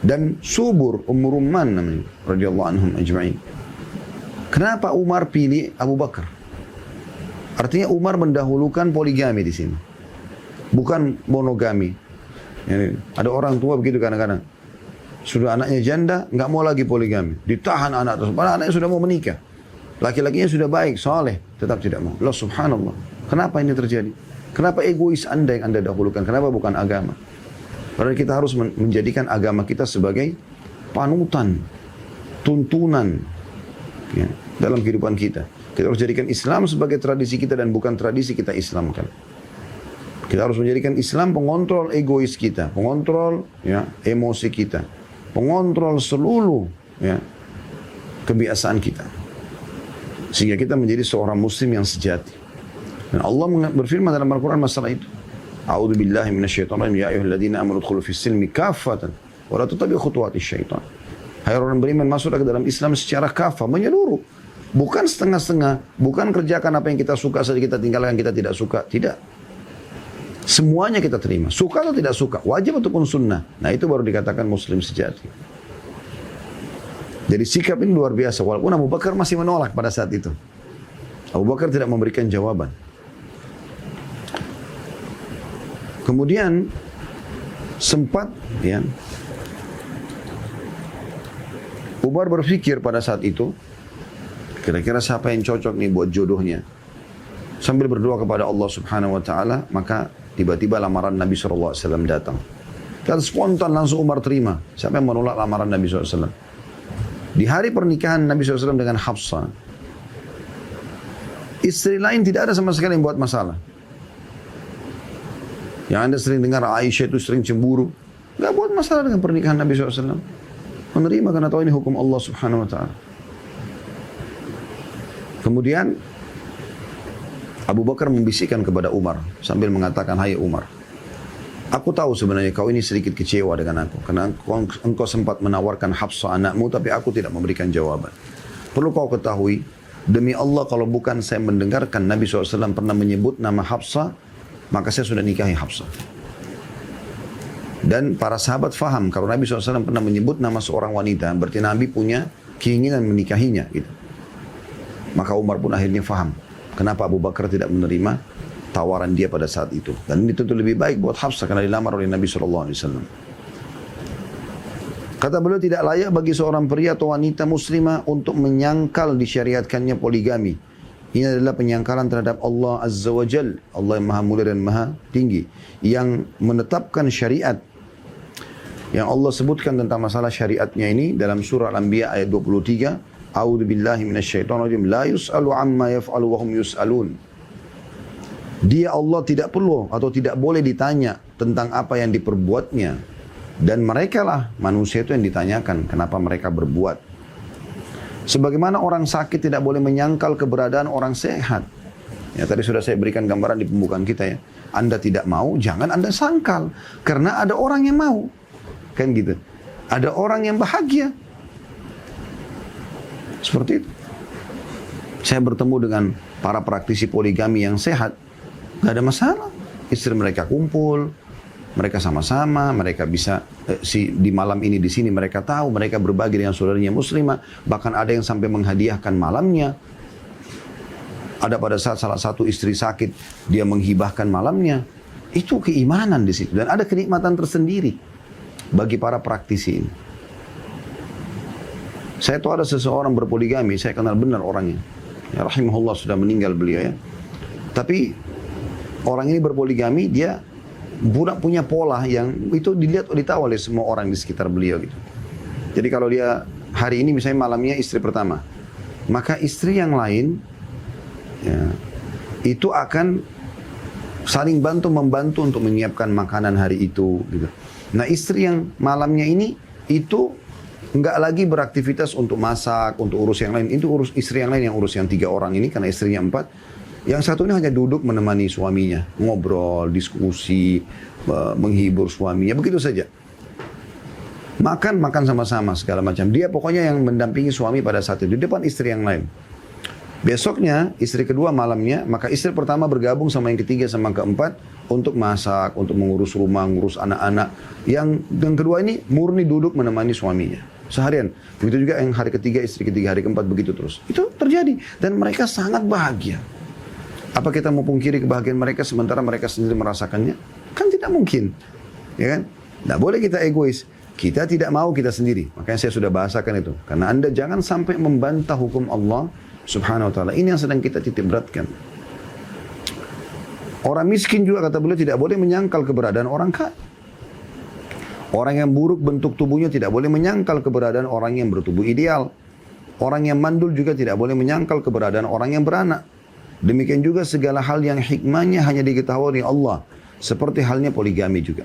dan subur, Rumman namanya, radhiyallahu anhum ajma'in. Kenapa Umar pilih Abu Bakar? Artinya Umar mendahulukan poligami di sini, bukan monogami. Yani, ada orang tua begitu kadang-kadang. Sudah anaknya janda, nggak mau lagi poligami. Ditahan anak tersebut, padahal anaknya sudah mau menikah. Laki-lakinya sudah baik, soleh, tetap tidak mau. Allah subhanallah. Kenapa ini terjadi? Kenapa egois Anda yang Anda dahulukan? Kenapa bukan agama? Padahal kita harus menjadikan agama kita sebagai panutan, tuntunan ya, dalam kehidupan kita. Kita harus jadikan Islam sebagai tradisi kita dan bukan tradisi kita Islamkan. Kita harus menjadikan Islam pengontrol egois kita, pengontrol ya, emosi kita, pengontrol seluruh ya, kebiasaan kita. Sehingga kita menjadi seorang muslim yang sejati. Dan Allah berfirman dalam Al-Quran masalah itu. A'udzu billahi minasyaitonir rajim ya ayyuhalladzina amanu udkhulu fis silmi kaffatan wa la tattabi'u khutuwatis syaitan. Hai orang beriman, masuklah ke dalam Islam secara kafah, menyeluruh. Bukan setengah-setengah, bukan kerjakan apa yang kita suka saja kita tinggalkan kita tidak suka, tidak. Semuanya kita terima, suka atau tidak suka, wajib ataupun sunnah. Nah itu baru dikatakan muslim sejati. Jadi sikap ini luar biasa, walaupun Abu Bakar masih menolak pada saat itu. Abu Bakar tidak memberikan jawaban. Kemudian sempat ya, Umar berpikir pada saat itu, kira-kira siapa yang cocok nih buat jodohnya. Sambil berdoa kepada Allah Subhanahu wa taala, maka tiba-tiba lamaran Nabi SAW datang. Dan spontan langsung Umar terima. Siapa yang menolak lamaran Nabi SAW? Di hari pernikahan Nabi SAW dengan Hafsah, istri lain tidak ada sama sekali yang buat masalah. Yang Anda sering dengar Aisyah itu sering cemburu, nggak buat masalah dengan pernikahan Nabi SAW. Menerima karena tahu ini hukum Allah Subhanahu wa taala. Kemudian Abu Bakar membisikkan kepada Umar sambil mengatakan, "Hai Umar, aku tahu sebenarnya kau ini sedikit kecewa dengan aku karena engkau sempat menawarkan Hafsah anakmu tapi aku tidak memberikan jawaban. Perlu kau ketahui, demi Allah kalau bukan saya mendengarkan Nabi SAW pernah menyebut nama Hafsah, maka saya sudah nikahi Hafsah." Dan para sahabat faham kalau Nabi SAW pernah menyebut nama seorang wanita, berarti Nabi punya keinginan menikahinya gitu. Maka Umar pun akhirnya faham kenapa Abu Bakar tidak menerima tawaran dia pada saat itu. Dan ini tentu lebih baik buat Hafsah karena dilamar oleh Nabi SAW. Kata beliau, tidak layak bagi seorang pria atau wanita muslimah untuk menyangkal disyariatkannya poligami. Ini adalah penyangkalan terhadap Allah Azza wa Jal, Allah yang maha mulia dan maha tinggi, yang menetapkan syariat. Yang Allah sebutkan tentang masalah syariatnya ini dalam surah Al-Anbiya ayat 23. A'udzu billahi minasyaitonir rajim. La yus'alu amma yaf'alu wa hum yus'alun. Dia Allah tidak perlu atau tidak boleh ditanya tentang apa yang diperbuatnya. Dan mereka lah manusia itu yang ditanyakan kenapa mereka berbuat. Sebagaimana orang sakit tidak boleh menyangkal keberadaan orang sehat. Ya, tadi sudah saya berikan gambaran di pembukaan kita ya. Anda tidak mau, jangan Anda sangkal. Karena ada orang yang mau. Kan gitu. Ada orang yang bahagia. Seperti itu. Saya bertemu dengan para praktisi poligami yang sehat. Gak ada masalah. Istri mereka kumpul, mereka sama-sama, mereka bisa di malam ini di sini mereka tahu, mereka berbagi dengan saudaranya muslimah, bahkan ada yang sampai menghadiahkan malamnya. Ada pada saat salah satu istri sakit, dia menghibahkan malamnya. Itu keimanan di situ dan ada kenikmatan tersendiri bagi para praktisi ini. Saya tahu ada seseorang berpoligami, saya kenal benar orangnya. Ya, rahimahullah sudah meninggal beliau ya. Tapi orang ini berpoligami, dia punya pola yang itu ditahu oleh semua orang di sekitar beliau gitu. Jadi kalau dia hari ini misalnya malamnya istri pertama, maka istri yang lain ya, itu akan saling membantu untuk menyiapkan makanan hari itu gitu. Nah istri yang malamnya ini itu enggak lagi beraktivitas untuk masak, untuk urus yang lain. Itu urus istri yang lain yang urus yang 3 orang ini karena istrinya 4. Yang satu ini hanya duduk menemani suaminya, ngobrol, diskusi, menghibur suaminya, begitu saja. Makan sama-sama segala macam. Dia pokoknya yang mendampingi suami pada saat itu di depan istri yang lain. Besoknya istri kedua malamnya, maka istri pertama bergabung sama yang ketiga sama keempat untuk masak, untuk mengurus rumah, ngurus anak-anak. Yang kedua ini murni duduk menemani suaminya seharian. Begitu juga yang hari ketiga, istri ketiga, hari keempat begitu terus. Itu terjadi dan mereka sangat bahagia. Apa kita mau pungkiri kebahagiaan mereka sementara mereka sendiri merasakannya? Kan tidak mungkin, ya kan? Tidak boleh kita egois. Kita tidak mau kita sendiri. Makanya saya sudah bahasakan itu. Karena Anda jangan sampai membantah hukum Allah Subhanahu wa ta'ala. Ini yang sedang kita titik beratkan. Orang miskin juga kata beliau tidak boleh menyangkal keberadaan orang kaya. Orang yang buruk bentuk tubuhnya tidak boleh menyangkal keberadaan orang yang bertubuh ideal. Orang yang mandul juga tidak boleh menyangkal keberadaan orang yang beranak. Demikian juga segala hal yang hikmahnya hanya diketahui oleh Allah. Seperti halnya poligami juga.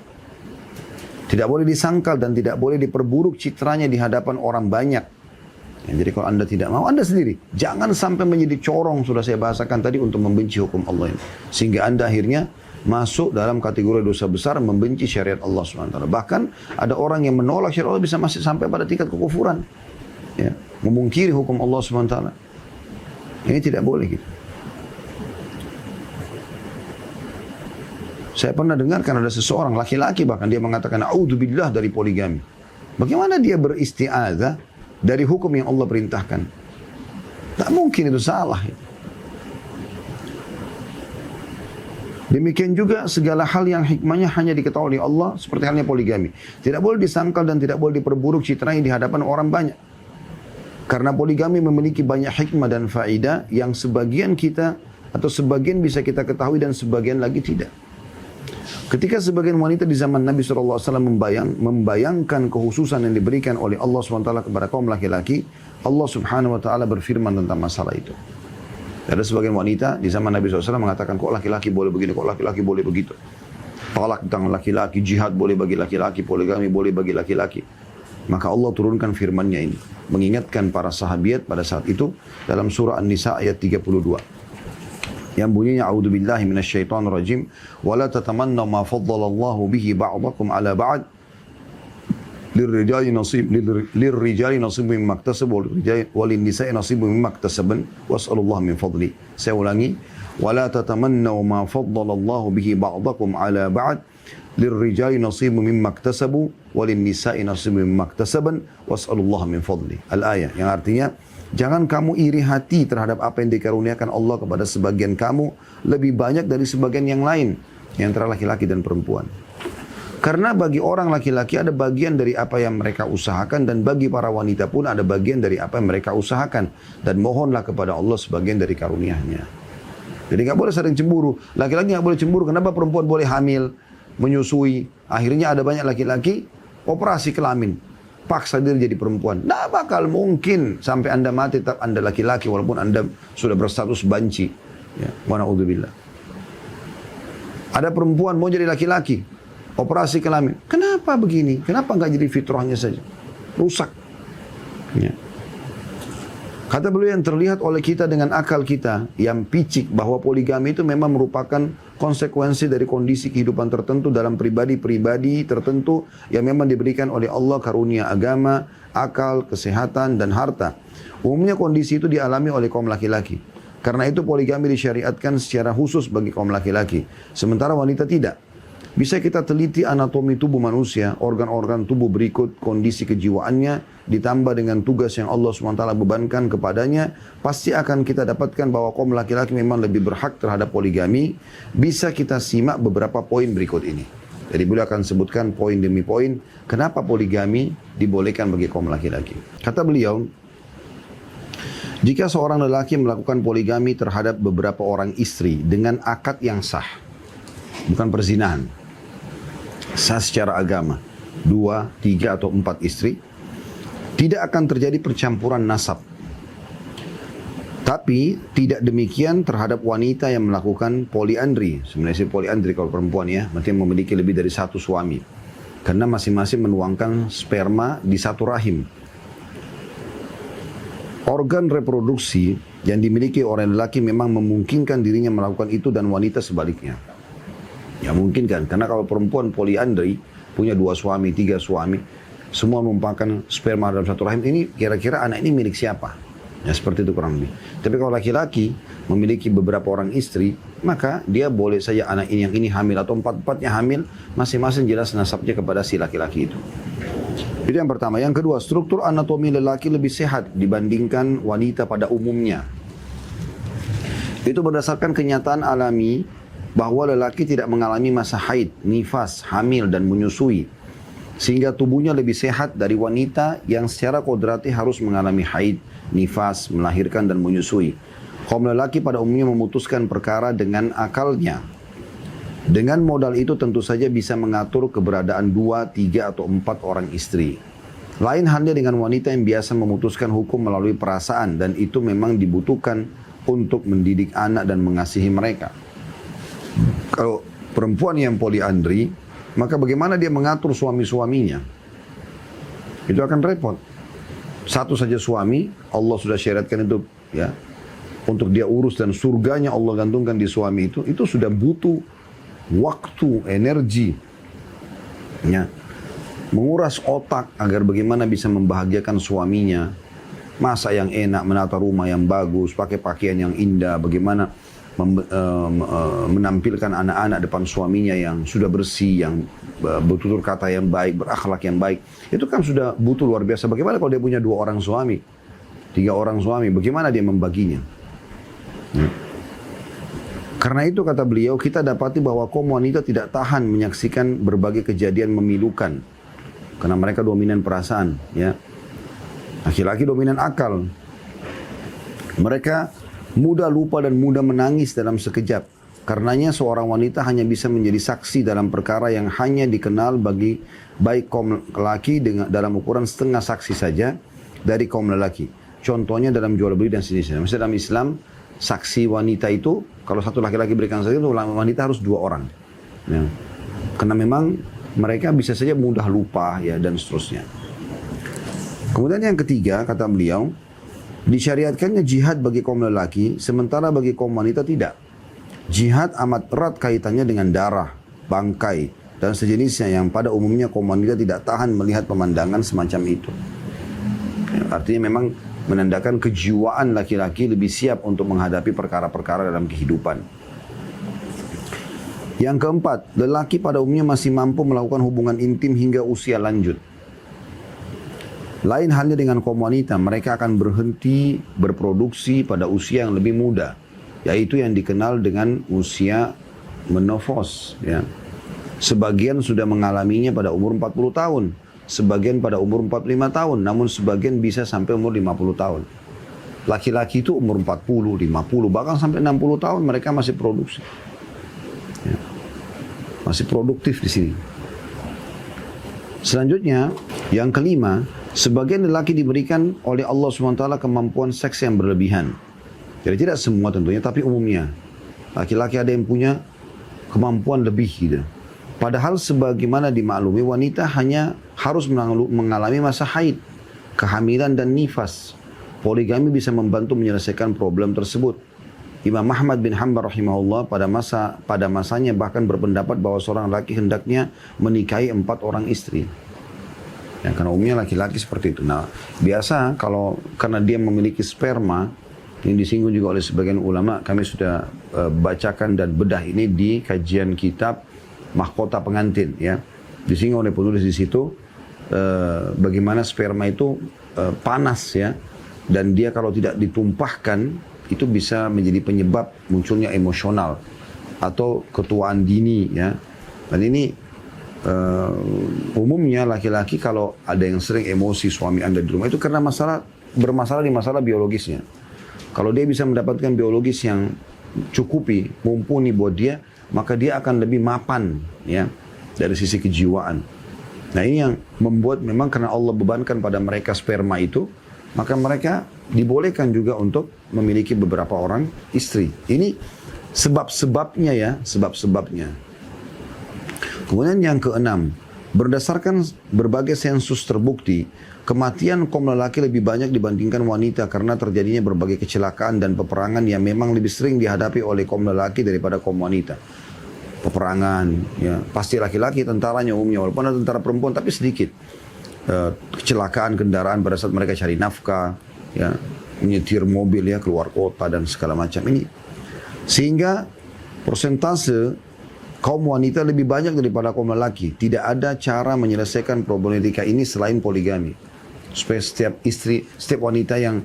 Tidak boleh disangkal dan tidak boleh diperburuk citranya di hadapan orang banyak. Ya, jadi kalau Anda tidak mau, Anda sendiri. Jangan sampai menjadi corong, sudah saya bahasakan tadi, untuk membenci hukum Allah ini. Sehingga Anda akhirnya masuk dalam kategori dosa besar, membenci syariat Allah SWT. Bahkan ada orang yang menolak syariat Allah bisa masih sampai pada tingkat kekufuran. Ya, memungkiri hukum Allah SWT. Ini tidak boleh gitu. Saya pernah dengarkan ada seseorang laki-laki bahkan dia mengatakan a'udzubillah dari poligami. Bagaimana dia beristi'adzah dari hukum yang Allah perintahkan? Tak mungkin itu salah. Demikian juga segala hal yang hikmahnya hanya diketahui oleh Allah seperti halnya poligami. Tidak boleh disangkal dan tidak boleh diperburuk citranya di hadapan orang banyak. Karena poligami memiliki banyak hikmah dan faedah yang sebagian kita atau sebagian bisa kita ketahui dan sebagian lagi tidak. Ketika sebagian wanita di zaman Nabi SAW membayangkan kekhususan yang diberikan oleh Allah SWT kepada kaum laki-laki, Allah Subhanahu Wa Taala berfirman tentang masalah itu. Ada sebagian wanita di zaman Nabi SAW mengatakan, kok laki-laki boleh begini, kok laki-laki boleh begitu. Talak tentang laki-laki, jihad boleh bagi laki-laki, poligami boleh bagi laki-laki. Maka Allah turunkan firman-Nya ini, mengingatkan para sahabiat pada saat itu dalam surah An-Nisa ayat 32. Yang bunyinya a'udzubillahi minasyaitonir rajim wala tatamannaw ma faddalallahu bihi ba'dakum 'ala ba'd lirrijali nasibun mimma iktasabu walin nisa'i nasibun mimma iktasaban was'alullaha min fadli. Saya ulangi, wala tatamannaw ma faddalallahu bihi ba'dakum 'ala ba'd lirrijali nasibun mimma iktasabu walin nisa'i nasibun mimma iktasaban was'alullaha min fadli. Al-ayah yang artinya jangan kamu iri hati terhadap apa yang dikaruniakan Allah kepada sebagian kamu lebih banyak dari sebagian yang lain, yang antara laki-laki dan perempuan. Karena bagi orang laki-laki ada bagian dari apa yang mereka usahakan dan bagi para wanita pun ada bagian dari apa yang mereka usahakan. Dan mohonlah kepada Allah sebagian dari karunia-Nya. Jadi nggak boleh sering cemburu. Laki-laki nggak boleh cemburu. Kenapa perempuan boleh hamil, menyusui? Akhirnya ada banyak laki-laki operasi kelamin. Paksa diri jadi perempuan. Tidak bakal mungkin sampai Anda mati tetap Anda laki-laki walaupun Anda sudah berstatus banci. Ya, wa na'udzubillah. Ada perempuan mau jadi laki-laki, operasi kelamin. Kenapa begini? Kenapa enggak jadi fitrahnya saja? Rusak. Ya. Kata beliau yang terlihat oleh kita dengan akal kita yang picik bahwa poligami itu memang merupakan konsekuensi dari kondisi kehidupan tertentu dalam pribadi-pribadi tertentu yang memang diberikan oleh Allah karunia agama, akal, kesehatan, dan harta. Umumnya kondisi itu dialami oleh kaum laki-laki. Karena itu poligami disyariatkan secara khusus bagi kaum laki-laki. Sementara wanita tidak. Bisa kita teliti anatomi tubuh manusia, organ-organ tubuh berikut, kondisi kejiwaannya, ditambah dengan tugas yang Allah SWT bebankan kepadanya, pasti akan kita dapatkan bahwa kaum laki-laki memang lebih berhak terhadap poligami. Bisa kita simak beberapa poin berikut ini. Jadi beliau akan sebutkan poin demi poin, kenapa poligami dibolehkan bagi kaum laki-laki. Kata beliau, jika seorang lelaki melakukan poligami terhadap beberapa orang istri dengan akad yang sah, bukan perzinahan, sah secara agama, 2, 3, atau 4 istri, tidak akan terjadi percampuran nasab. Tapi tidak demikian terhadap wanita yang melakukan poliandri. Sebenarnya poliandri kalau perempuan ya, berarti memiliki lebih dari satu suami. Karena masing-masing menuangkan sperma di satu rahim. Organ reproduksi yang dimiliki oleh lelaki memang memungkinkan dirinya melakukan itu dan wanita sebaliknya. Ya mungkin kan, karena kalau perempuan poliandri, punya 2 suami, 3 suami, semua menumpahkan sperma dalam satu rahim, ini kira-kira anak ini milik siapa? Ya seperti itu kurang lebih. Tapi kalau laki-laki memiliki beberapa orang istri, maka dia boleh saja anak ini yang ini hamil atau 4-4-nya hamil, masing-masing jelas nasabnya kepada si laki-laki itu. Itu yang pertama. Yang kedua, struktur anatomi lelaki lebih sehat dibandingkan wanita pada umumnya. Itu berdasarkan kenyataan alami bahwa lelaki tidak mengalami masa haid, nifas, hamil, dan menyusui. Sehingga tubuhnya lebih sehat dari wanita yang secara kodrati harus mengalami haid, nifas, melahirkan, dan menyusui. Kaum lelaki pada umumnya memutuskan perkara dengan akalnya. Dengan modal itu tentu saja bisa mengatur keberadaan 2, 3, atau 4 orang istri. Lain halnya dengan wanita yang biasa memutuskan hukum melalui perasaan, dan itu memang dibutuhkan untuk mendidik anak dan mengasihi mereka. Kalau perempuan yang poliandri, maka bagaimana dia mengatur suami-suaminya? Itu akan repot. Satu saja suami, Allah sudah syariatkan itu ya, untuk dia urus dan surganya Allah gantungkan di suami itu sudah butuh waktu, energi, ya, menguras otak agar bagaimana bisa membahagiakan suaminya, masak yang enak, menata rumah yang bagus, pakai pakaian yang indah, bagaimana menampilkan anak-anak depan suaminya yang sudah bersih, yang bertutur kata yang baik, berakhlak yang baik. Itu kan sudah butuh luar biasa. Bagaimana kalau dia punya 2 orang suami, 3 orang suami, bagaimana dia membaginya? Karena itu kata beliau, kita dapati bahwa kaum wanita tidak tahan menyaksikan berbagai kejadian memilukan. Karena mereka dominan perasaan, ya. Laki-laki dominan akal. Mereka mudah lupa dan mudah menangis dalam sekejap. Karenanya seorang wanita hanya bisa menjadi saksi dalam perkara yang hanya dikenal bagi baik kaum lelaki dalam ukuran setengah saksi saja dari kaum lelaki. Contohnya dalam jual beli dan sejenisnya. Misalnya dalam Islam, saksi wanita itu, kalau satu laki-laki berikan saksi itu, wanita harus 2 orang. Ya. Karena memang mereka bisa saja mudah lupa ya dan seterusnya. Kemudian yang ketiga, kata beliau, disyariatkannya jihad bagi kaum lelaki, sementara bagi kaum wanita tidak. Jihad amat erat kaitannya dengan darah, bangkai, dan sejenisnya yang pada umumnya kaum wanita tidak tahan melihat pemandangan semacam itu. Artinya memang menandakan kejiwaan laki-laki lebih siap untuk menghadapi perkara-perkara dalam kehidupan. Yang keempat, lelaki pada umumnya masih mampu melakukan hubungan intim hingga usia lanjut. Lain halnya dengan kaum wanita, mereka akan berhenti berproduksi pada usia yang lebih muda, yaitu yang dikenal dengan usia menopause. Ya. Sebagian sudah mengalaminya pada umur 40 tahun, sebagian pada umur 45 tahun, namun sebagian bisa sampai umur 50 tahun. Laki-laki itu umur 40, 50, bahkan sampai 60 tahun mereka masih produksi. Ya. Masih produktif di sini. Selanjutnya, yang kelima, sebagian lelaki diberikan oleh Allah SWT kemampuan seks yang berlebihan. Jadi tidak semua tentunya, tapi umumnya. Laki-laki ada yang punya kemampuan lebih gitu. Padahal sebagaimana dimaklumi, wanita hanya harus mengalami masa haid, kehamilan dan nifas. Poligami bisa membantu menyelesaikan problem tersebut. Imam Ahmad bin Hanbal rahimahullah pada masanya bahkan berpendapat bahwa seorang laki hendaknya menikahi 4 orang istri. Ya, karena umumnya laki-laki seperti itu. Nah, biasa kalau karena dia memiliki sperma, yang disinggung juga oleh sebagian ulama, kami sudah bacakan dan bedah ini di kajian kitab Mahkota Pengantin. Ya, disinggung oleh penulis di situ bagaimana sperma itu panas ya, dan dia kalau tidak ditumpahkan itu bisa menjadi penyebab munculnya emosional atau ketuaan dini ya. Dan ini umumnya laki-laki kalau ada yang sering emosi suami Anda di rumah itu karena bermasalah di masalah biologisnya. Kalau dia bisa mendapatkan biologis yang cukupi, mumpuni buat dia, maka dia akan lebih mapan ya dari sisi kejiwaan. Nah, ini yang membuat memang karena Allah bebankan pada mereka sperma itu, maka mereka dibolehkan juga untuk memiliki beberapa orang istri. Ini sebab-sebabnya ya, sebab-sebabnya. Kemudian yang keenam, berdasarkan berbagai sensus terbukti, kematian kaum lelaki lebih banyak dibandingkan wanita karena terjadinya berbagai kecelakaan dan peperangan yang memang lebih sering dihadapi oleh kaum lelaki daripada kaum wanita. Peperangan, ya pasti laki-laki tentaranya umumnya, walaupun ada tentara perempuan tapi sedikit. Kecelakaan kendaraan pada saat mereka cari nafkah, ya menyetir mobil ya keluar kota dan segala macam ini. Sehingga persentase kaum wanita lebih banyak daripada kaum lelaki. Tidak ada cara menyelesaikan problematika ini selain poligami. Supaya setiap wanita yang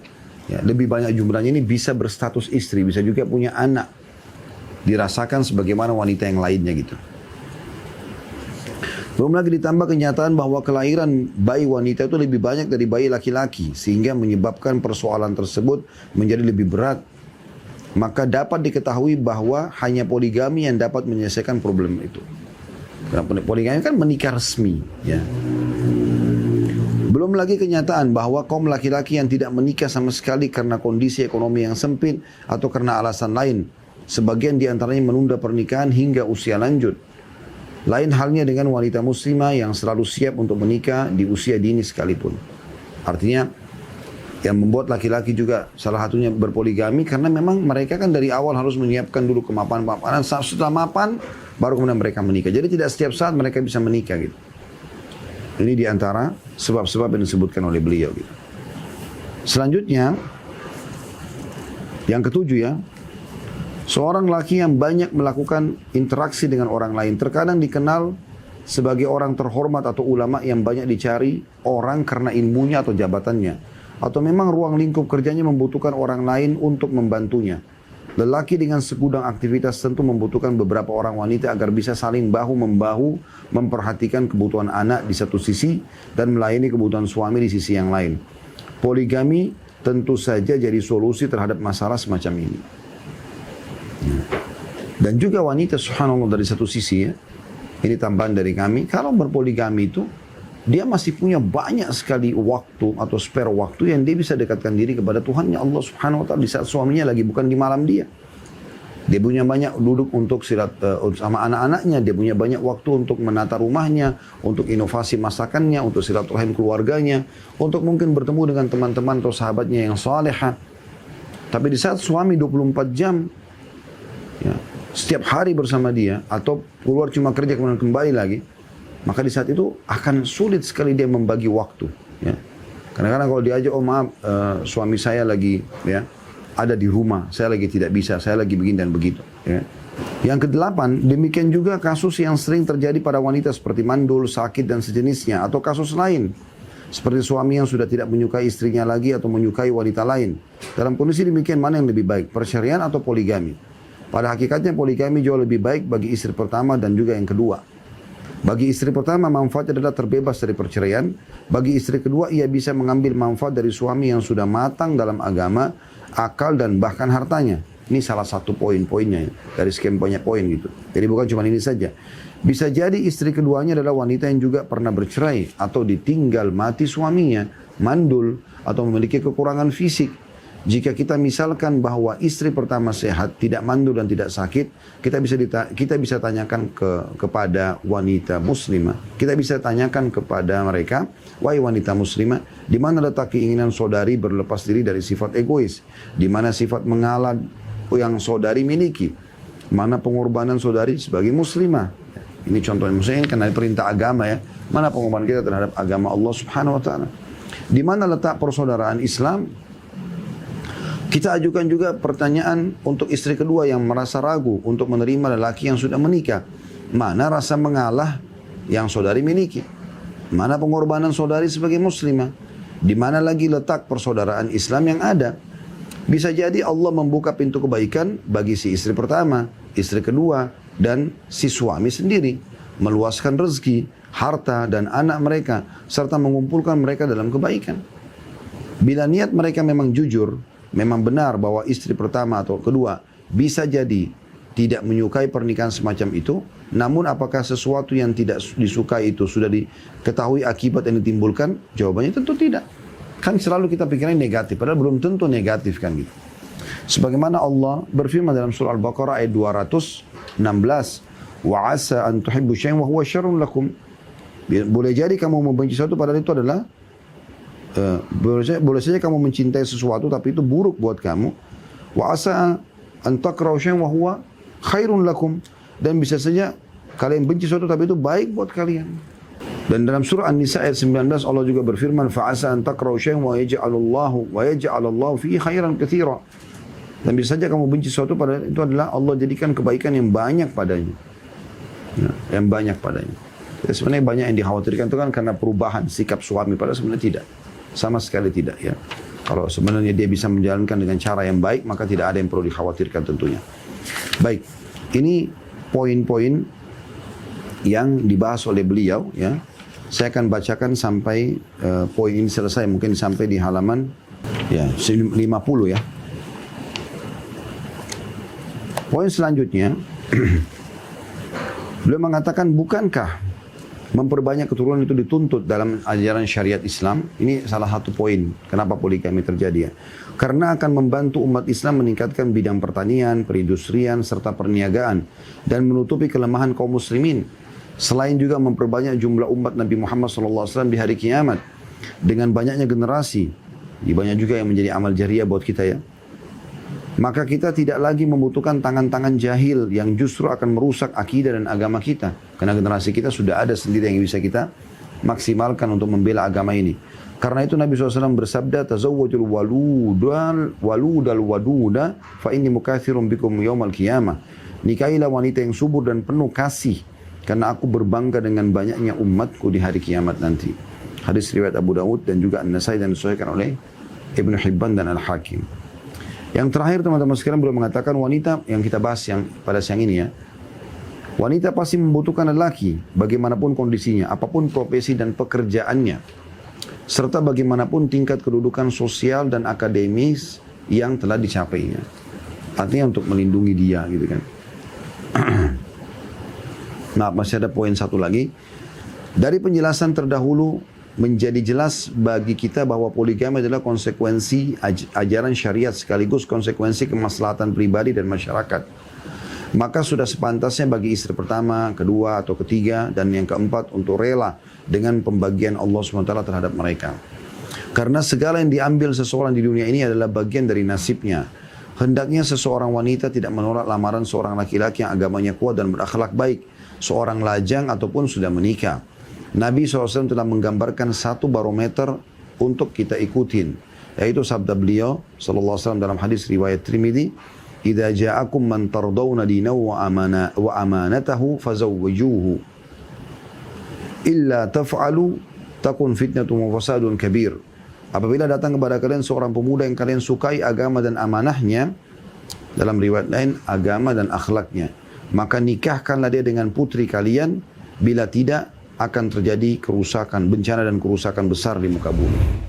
ya, lebih banyak jumlahnya ini bisa berstatus istri, bisa juga punya anak. Dirasakan sebagaimana wanita yang lainnya gitu. Belum lagi ditambah kenyataan bahwa kelahiran bayi wanita itu lebih banyak dari bayi laki-laki, sehingga menyebabkan persoalan tersebut menjadi lebih berat. Maka dapat diketahui bahwa hanya poligami yang dapat menyelesaikan problem itu. Karena poligami kan menikah resmi. Ya. Belum lagi kenyataan bahwa kaum laki-laki yang tidak menikah sama sekali karena kondisi ekonomi yang sempit atau karena alasan lain. Sebagian diantaranya menunda pernikahan hingga usia lanjut. Lain halnya dengan wanita muslimah yang selalu siap untuk menikah di usia dini sekalipun. Artinya yang membuat laki-laki juga salah satunya berpoligami karena memang mereka kan dari awal harus menyiapkan dulu kemapanan. Setelah mapan baru kemudian mereka menikah. Jadi tidak setiap saat mereka bisa menikah gitu. Ini diantara sebab-sebab yang disebutkan oleh beliau gitu. Selanjutnya yang ketujuh ya, seorang laki yang banyak melakukan interaksi dengan orang lain terkadang dikenal sebagai orang terhormat atau ulama yang banyak dicari orang karena ilmunya atau jabatannya. Atau memang ruang lingkup kerjanya membutuhkan orang lain untuk membantunya. Lelaki dengan segudang aktivitas tentu membutuhkan beberapa orang wanita agar bisa saling bahu-membahu memperhatikan kebutuhan anak di satu sisi dan melayani kebutuhan suami di sisi yang lain. Poligami tentu saja jadi solusi terhadap masalah semacam ini. Dan juga wanita subhanallah dari satu sisi ya, ini tambahan dari kami, kalau berpoligami itu dia masih punya banyak sekali waktu atau spare waktu yang dia bisa dekatkan diri kepada Tuhannya Allah subhanahu wa ta'ala di saat suaminya lagi bukan di malam dia. Dia punya banyak duduk untuk silat sama anak-anaknya, dia punya banyak waktu untuk menata rumahnya, untuk inovasi masakannya, untuk silaturahim keluarganya, untuk mungkin bertemu dengan teman-teman atau sahabatnya yang salehah. Tapi di saat suami 24 jam ya, setiap hari bersama dia atau keluar cuma kerja kemudian kembali lagi, maka di saat itu akan sulit sekali dia membagi waktu. Ya. Kadang-kadang kalau diajak, oh maaf suami saya lagi ya ada di rumah, saya lagi tidak bisa, saya lagi begini dan begitu. Ya. Yang kedelapan, demikian juga kasus yang sering terjadi pada wanita seperti mandul, sakit dan sejenisnya, atau kasus lain seperti suami yang sudah tidak menyukai istrinya lagi atau menyukai wanita lain. Dalam kondisi demikian mana yang lebih baik, perceraian atau poligami? Pada hakikatnya poligami jauh lebih baik bagi istri pertama dan juga yang kedua. Bagi istri pertama manfaatnya adalah terbebas dari perceraian. Bagi istri kedua ia bisa mengambil manfaat dari suami yang sudah matang dalam agama, akal dan bahkan hartanya. Ini salah satu poin-poinnya dari sekian banyak poin gitu. Jadi bukan cuma ini saja. Bisa jadi istri keduanya adalah wanita yang juga pernah bercerai atau ditinggal mati suaminya, mandul atau memiliki kekurangan fisik. Jika kita misalkan bahwa istri pertama sehat, tidak mandul dan tidak sakit, kita bisa tanyakan kepada wanita muslimah. Kita bisa tanyakan kepada mereka, wahai wanita muslimah, di mana letak keinginan saudari berlepas diri dari sifat egois, di mana sifat mengalah yang saudari miliki. Mana pengorbanan saudari sebagai muslimah. Ini contohnya, maksudnya karena perintah agama ya. Mana pengorbanan kita terhadap agama Allah Subhanahu wa taala. Di mana letak persaudaraan Islam? Kita ajukan juga pertanyaan untuk istri kedua yang merasa ragu untuk menerima lelaki yang sudah menikah. Mana rasa mengalah yang saudari miliki? Mana pengorbanan saudari sebagai muslimah? Di mana lagi letak persaudaraan Islam yang ada? Bisa jadi Allah membuka pintu kebaikan bagi si istri pertama, istri kedua, dan si suami sendiri. Meluaskan rezeki, harta, dan anak mereka, serta mengumpulkan mereka dalam kebaikan. Bila niat mereka memang jujur, memang benar bahwa istri pertama atau kedua bisa jadi tidak menyukai pernikahan semacam itu, namun apakah sesuatu yang tidak disukai itu sudah diketahui akibat yang ditimbulkan? Jawabannya tentu tidak. Kan selalu kita pikirnya negatif, padahal belum tentu negatif kan gitu. Sebagaimana Allah berfirman dalam surah Al-Baqarah ayat 216, wa asa an tuhibbu syai'an wa huwa syarrun lakum. Boleh jadi kamu membenci sesuatu padahal itu adalah boleh saja kamu mencintai sesuatu tapi itu buruk buat kamu. Wa asa an takrahu syai'an wa huwa khairun lakum, dan bisa saja kalian benci sesuatu tapi itu baik buat kalian. Dan dalam surah An-Nisa ayat 19 Allah juga berfirman fa asa an takrahu syai'an wa yaj'alallahu fihi khairan katsira. Dan bisa saja kamu benci sesuatu padahal itu adalah Allah jadikan kebaikan yang banyak padanya. Yang banyak padanya. Jadi sebenarnya banyak yang dikhawatirkan itu kan karena perubahan sikap suami, padahal sebenarnya tidak. Sama sekali tidak ya. Kalau sebenarnya dia bisa menjalankan dengan cara yang baik, maka tidak ada yang perlu dikhawatirkan tentunya. Baik, ini poin-poin yang dibahas oleh beliau ya. Saya akan bacakan sampai poin ini selesai, mungkin sampai di halaman ya 50 ya. Poin selanjutnya beliau mengatakan, bukankah memperbanyak keturunan itu dituntut dalam ajaran syariat Islam? Ini salah satu poin kenapa poligami terjadi ya. Karena akan membantu umat Islam meningkatkan bidang pertanian, perindustrian, serta perniagaan, dan menutupi kelemahan kaum muslimin. Selain juga memperbanyak jumlah umat Nabi Muhammad SAW di hari kiamat. Dengan banyaknya generasi, banyak juga yang menjadi amal jariah buat kita ya. Maka kita tidak lagi membutuhkan tangan-tangan jahil yang justru akan merusak akidah dan agama kita. Karena generasi kita sudah ada sendiri yang bisa kita maksimalkan untuk membela agama ini. Karena itu Nabi SAW bersabda, tazawwajul waludal waduda fa inni mukatsirun bikum yaumal qiyamah. Nikahilah wanita yang subur dan penuh kasih, karena aku berbangga dengan banyaknya umatku di hari kiamat nanti. Hadis riwayat Abu Dawud dan juga An-Nasai dan disahihkan oleh Ibnu Hibban dan Al-Hakim. Yang terakhir teman-teman sekalian beliau mengatakan wanita yang kita bahas yang pada siang ini ya. Wanita pasti membutuhkan lelaki bagaimanapun kondisinya, apapun profesi dan pekerjaannya. Serta bagaimanapun tingkat kedudukan sosial dan akademis yang telah dicapainya. Artinya untuk melindungi dia gitu kan. Maaf, masih ada poin satu lagi. Dari penjelasan terdahulu menjadi jelas bagi kita bahwa poligami adalah konsekuensi ajaran syariat sekaligus konsekuensi kemaslahatan pribadi dan masyarakat. Maka sudah sepantasnya bagi istri pertama, kedua atau ketiga dan yang keempat untuk rela dengan pembagian Allah SWT terhadap mereka. Karena segala yang diambil seseorang di dunia ini adalah bagian dari nasibnya. Hendaknya seseorang wanita tidak menolak lamaran seorang laki-laki yang agamanya kuat dan berakhlak baik, seorang lajang ataupun sudah menikah. Nabi SAW telah menggambarkan satu barometer untuk kita ikutin, yaitu sabda beliau SAW dalam hadis riwayat Tirmidzi, "Idza ja'akum man tardawna dinahu wa amanatahu fazawwijuhu. Illa taf'alu takun fitnatun wa fasadun kabir." Apabila datang kepada kalian seorang pemuda yang kalian sukai agama dan amanahnya, dalam riwayat lain agama dan akhlaknya, maka nikahkanlah dia dengan putri kalian, bila tidak akan terjadi kerusakan, bencana dan kerusakan besar di muka bumi.